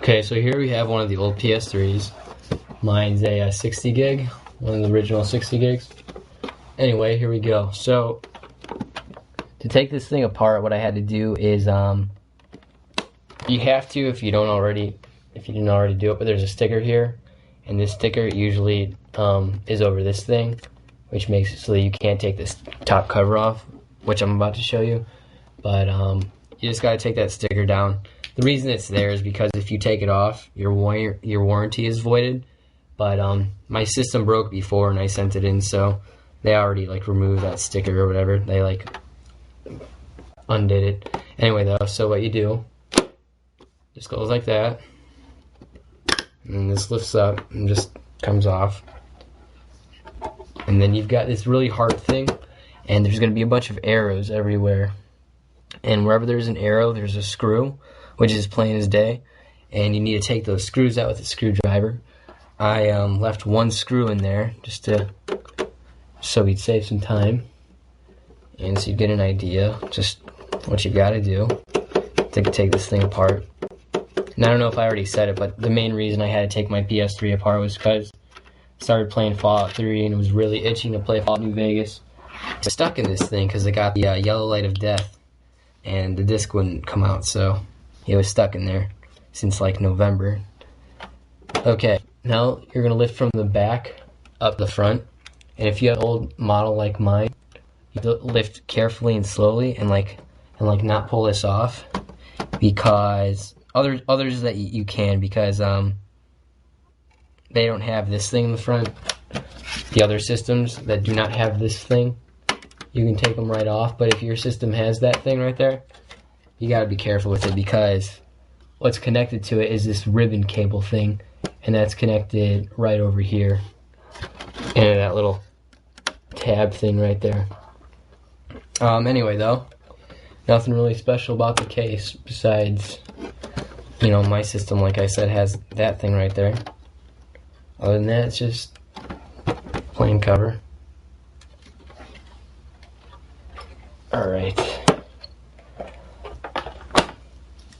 Okay, so here we have one of the old PS3s. Mine's a 60 gig, one of the original 60 gigs. Anyway, here we go. So, to take this thing apart, what I had to do is, you have to, if you didn't already do it, but there's a sticker here, and this sticker usually is over this thing, which makes it so that you can't take this top cover off, which I'm about to show you. But you just got to take that sticker down. The reason it's there is because if you take it off, your warranty is voided. But my system broke before and I sent it in, so they already like removed that sticker or whatever. They like undid it. Anyway though, so what you do, just goes like that, and this lifts up and just comes off. And then you've got this really hard thing, and there's going to be a bunch of arrows everywhere. And wherever there's an arrow, there's a screw, which is plain as day. And you need to take those screws out with a screwdriver. I left one screw in there just so we'd save some time. And so you get an idea just what you've got to do to take this thing apart. And I don't know if I already said it, but the main reason I had to take my PS3 apart was because I started playing Fallout 3 and it was really itching to play Fallout New Vegas. I was stuck in this thing because it got the yellow light of death, and the disc wouldn't come out, so it was stuck in there since like November. Okay, now you're gonna lift from the back up the front, and if you have an old model like mine, you have to lift carefully and slowly, and not pull this off, because others that you can, because they don't have this thing in the front. The other systems that do not have this thing, you can take them right off. But if your system has that thing right there, you gotta be careful with it, because what's connected to it is this ribbon cable thing, and that's connected right over here, and that little tab thing right there. Anyway though, nothing really special about the case besides, my system, like I said, has that thing right there. Other than that, it's just plain cover. Alright.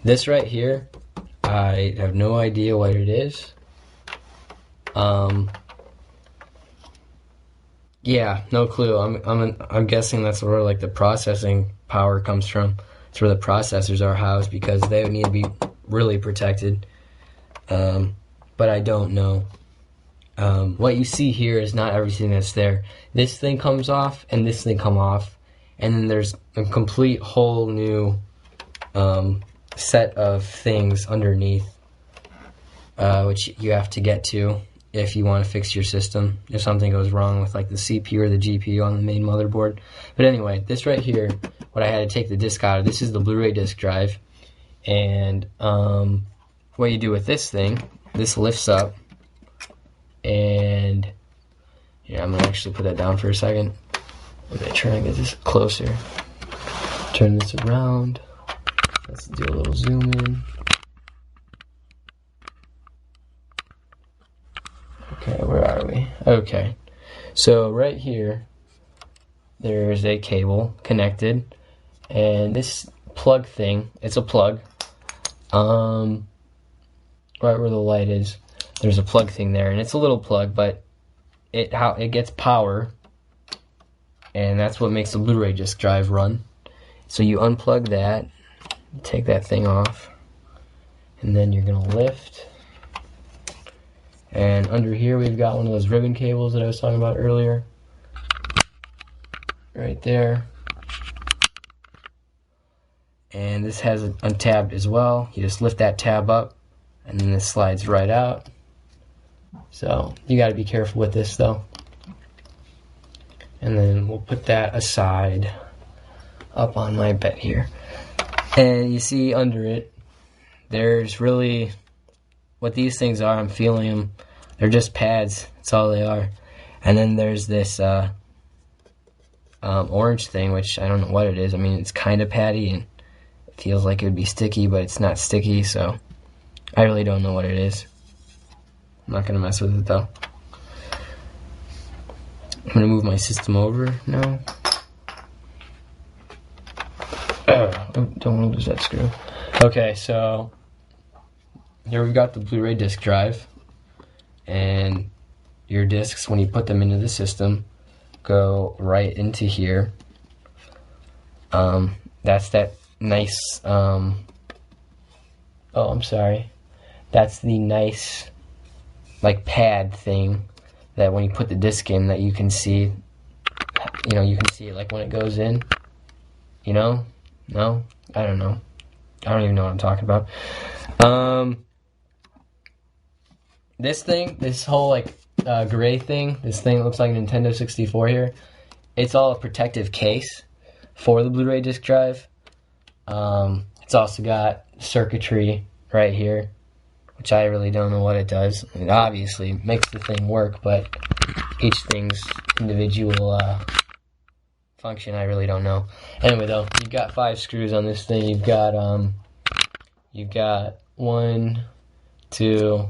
This right here, I have no idea what it is. Yeah, no clue. I'm guessing that's where like the processing power comes from. It's where the processors are housed, because they would need to be really protected. But I don't know. What you see here is not everything that's there. This thing comes off, and this thing come off, and then there's a complete whole new set of things underneath, which you have to get to if you want to fix your system, if something goes wrong with like the CPU or the GPU on the main motherboard. But anyway, this right here, what I had to take the disc out of, this is the Blu-ray disc drive, and what you do with this thing, this lifts up, and yeah, I'm gonna actually put that down for a second. I'm gonna try and get this closer. Turn this around. Let's do a little zoom in. Okay, where are we? Okay, so right here, there's a cable connected, and this plug thing, it's a plug. Right where the light is, there's a plug thing there, and it's a little plug, but it gets power, and that's what makes the Blu-ray disc drive run. So you unplug that, take that thing off, and then you're gonna lift. And under here we've got one of those ribbon cables that I was talking about earlier. Right there. And this has it untabbed as well. You just lift that tab up, and then this slides right out. So you gotta be careful with this though. And then we'll put that aside up on my bed here. And you see under it, there's really, what these things are, I'm feeling them, they're just pads, that's all they are. And then there's this orange thing, which I don't know what it is. I mean, it's kind of patty and it feels like it would be sticky, but it's not sticky, so I really don't know what it is. I'm not going to mess with it though. I'm going to move my system over now. Oh, don't want to lose that screw. Okay, so here we've got the Blu-ray disc drive, and your discs, when you put them into the system, go right into here. That's that nice, oh, I'm sorry. That's the nice, like, pad thing that when you put the disc in, that you can see, you know, you can see it, like, when it goes in, you know? No? I don't know. I don't even know what I'm talking about. This thing, this whole, like, gray thing, this thing that looks like a Nintendo 64 here, it's all a protective case for the Blu-ray disc drive. It's also got circuitry right here, which I really don't know what it does. It obviously makes the thing work, but each thing's individual function, I really don't know. Anyway, though, you've got 5 screws on this thing. You've got 1, 2,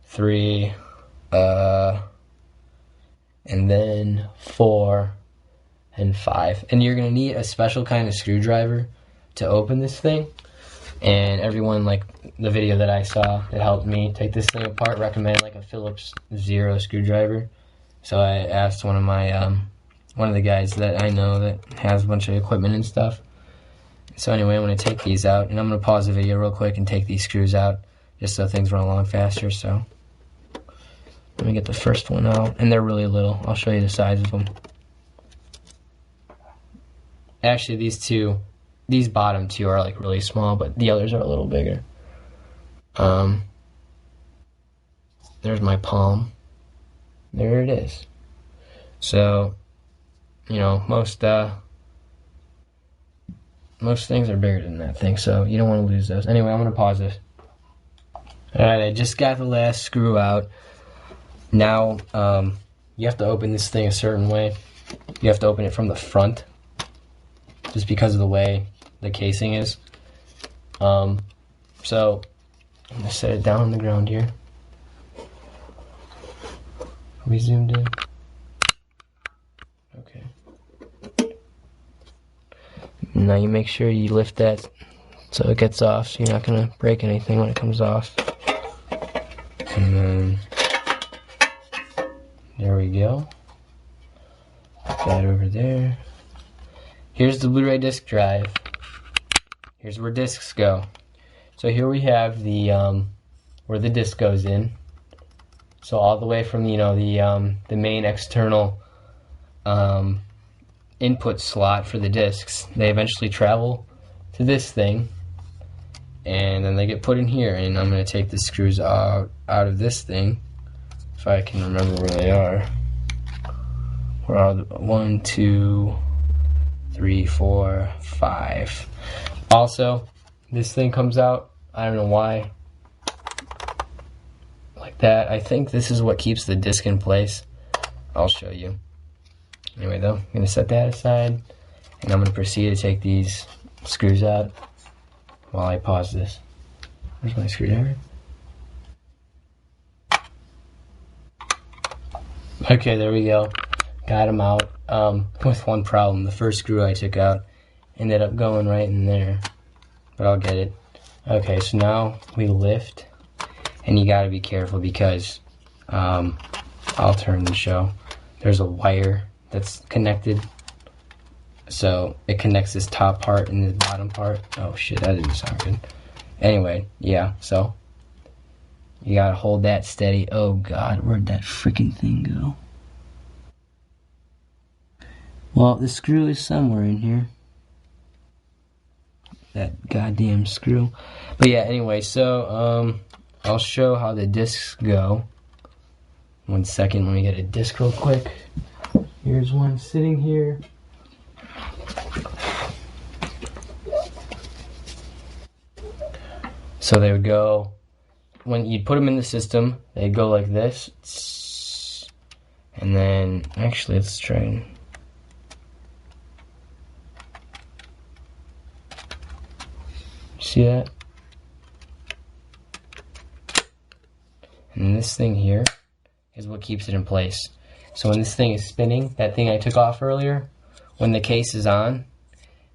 3, and then 4 and 5. And you're gonna need a special kind of screwdriver to open this thing. And everyone, like the video that I saw that helped me take this thing apart, recommended like a Phillips 0 screwdriver. So I asked one of my one of the guys that I know that has a bunch of equipment and stuff. So anyway, I'm gonna take these out, and I'm gonna pause the video real quick and take these screws out, just so things run along faster. So let me get the first one out, and they're really little. I'll show you the size of them. Actually, these bottom two are like really small, but the others are a little bigger. There's my palm. There it is. So, you know, most things are bigger than that thing, so you don't want to lose those. Anyway, I'm gonna pause this. Alright, I just got the last screw out. Now, you have to open this thing a certain way. You have to open it from the front, just because of the way the casing is. So I'm gonna set it down on the ground here. Are we zoomed in? Okay. Now you make sure you lift that so it gets off, so you're not gonna break anything when it comes off. And then there we go. Put that over there. Here's the Blu-ray disc drive. Here's where discs go. So here we have the where the disc goes in. So all the way from, you know, the main external input slot for the discs, they eventually travel to this thing, and then they get put in here. And I'm going to take the screws out of this thing, if I can remember where they are. Where are the 1, 2, 3, 4, 5. Also, this thing comes out, I don't know why, like that. I think this is what keeps the disc in place. I'll show you. Anyway, though, I'm going to set that aside, and I'm going to proceed to take these screws out while I pause this. Where's my screwdriver? Okay, there we go. Got them out, with one problem. The first screw I took out ended up going right in there, but I'll get it. Okay, so now we lift, and you gotta be careful because, I'll turn the show. There's a wire that's connected, so it connects this top part and this bottom part. Oh shit, that didn't sound good. Anyway, yeah, so you gotta hold that steady. Oh god, where'd that freaking thing go? Well, the screw is somewhere in here. That goddamn screw. But yeah, anyway, so I'll show how the discs go. 1 second, let me get a disc real quick. Here's one sitting here. So they would go, when you put them in the system, they'd go like this. And then, actually, let's try and... See that? And this thing here is what keeps it in place. So when this thing is spinning, that thing I took off earlier, when the case is on,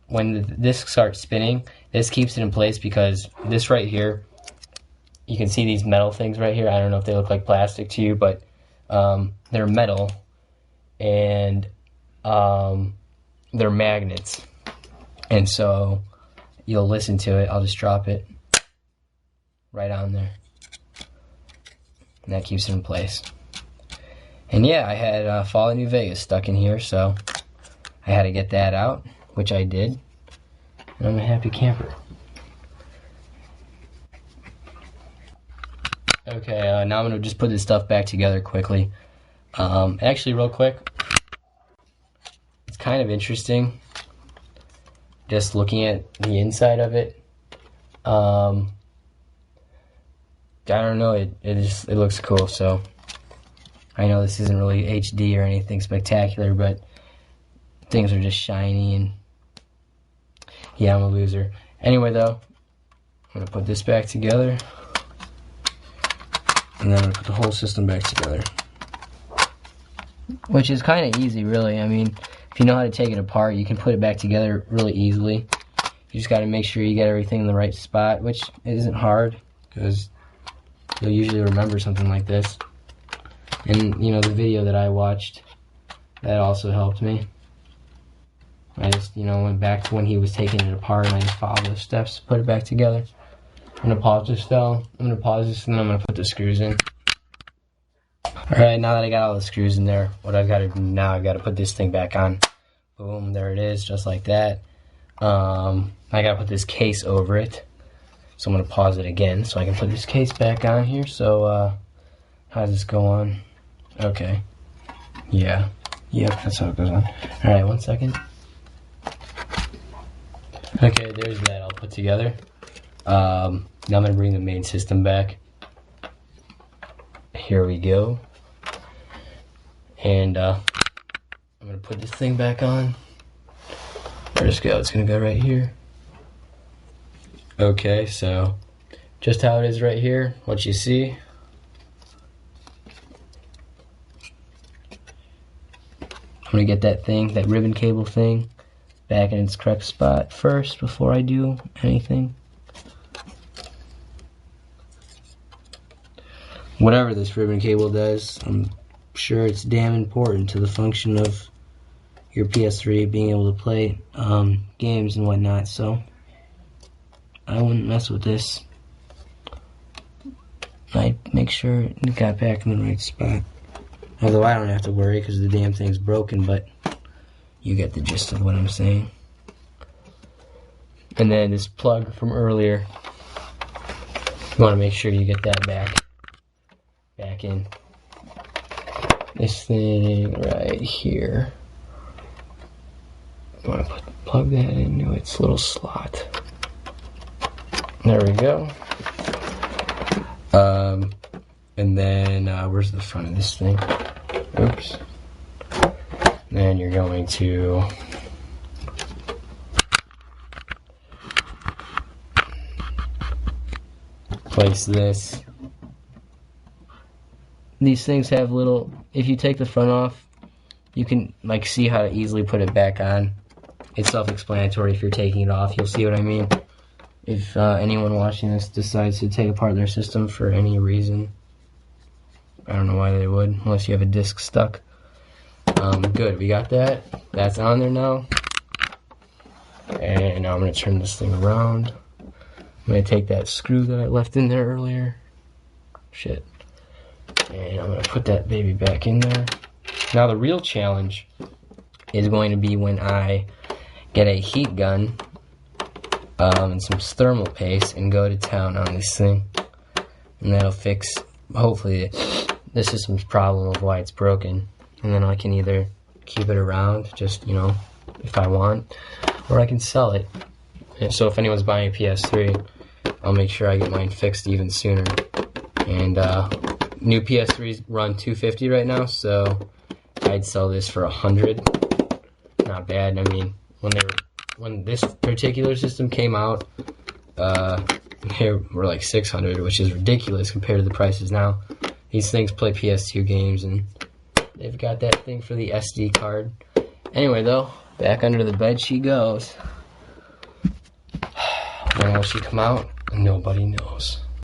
when the disc starts spinning, this keeps it in place because this right here you can see these metal things right here. I don't know if they look like plastic to you, but they're metal, and they're magnets. And so you'll listen to it. I'll just drop it right on there, and that keeps it in place. And yeah, I had Fallout New Vegas stuck in here, so I had to get that out, which I did, and I'm a happy camper. Okay, now I'm going to just put this stuff back together quickly. Actually, real quick, it's kind of interesting just looking at the inside of it. I don't know, it looks cool. So I know this isn't really HD or anything spectacular, but things are just shiny, and yeah, I'm a loser. Anyway though, I'm gonna put this back together, and then I'm gonna put the whole system back together, which is kind of easy, really. I mean, if you know how to take it apart, you can put it back together really easily. You just got to make sure you get everything in the right spot, which isn't hard, because you'll usually remember something like this. And, you know, the video that I watched, that also helped me. I just, you know, went back to when he was taking it apart, and I just followed those steps to put it back together. I'm going to pause this though. I'm going to pause this, and then I'm going to put the screws in. Alright, now that I got all the screws in there, what I've got to do now, I've got to put this thing back on. Boom, there it is, just like that. I got to put this case over it. So I'm going to pause it again so I can put this case back on here. So, how does this go on? Okay. Yeah. Yep, that's how it goes on. Alright, 1 second. Okay, there's that all put together. Now I'm going to bring the main system back. Here we go. And I'm going to put this thing back on. Where's it go? It's going to go right here. Okay, so just how it is right here, what you see. I'm going to get that thing, that ribbon cable thing, back in its correct spot first before I do anything. Whatever this ribbon cable does, I'm sure it's damn important to the function of your PS3 being able to play games and whatnot, so I wouldn't mess with this. I'd make sure it got back in the right spot. Although I don't have to worry because the damn thing's broken, but you get the gist of what I'm saying. And then this plug from earlier, you want to make sure you get that back in. This thing right here, you want to plug that into its little slot. There we go. And then where's the front of this thing? Oops. Then you're going to place this. These things have little, if you take the front off, you can like see how to easily put it back on. It's self-explanatory. If you're taking it off, you'll see what I mean. If anyone watching this decides to take apart their system for any reason, I don't know why they would, unless you have a disc stuck. Good, we got that. That's on there now. And now I'm going to turn this thing around. I'm going to take that screw that I left in there earlier. Shit. And I'm going to put that baby back in there. Now the real challenge is going to be when I get a heat gun and some thermal paste and go to town on this thing. And that'll fix, hopefully, the system's problem of why it's broken. And then I can either keep it around, just, you know, if I want, or I can sell it. And so if anyone's buying a PS3, I'll make sure I get mine fixed even sooner. And new PS3s run $250 right now, so I'd sell this for $100. Not bad. I mean, when this particular system came out, they were like $600, which is ridiculous compared to the prices now. These things play PS2 games, and they've got that thing for the SD card. Anyway, though, back under the bed she goes. When will she come out? Nobody knows.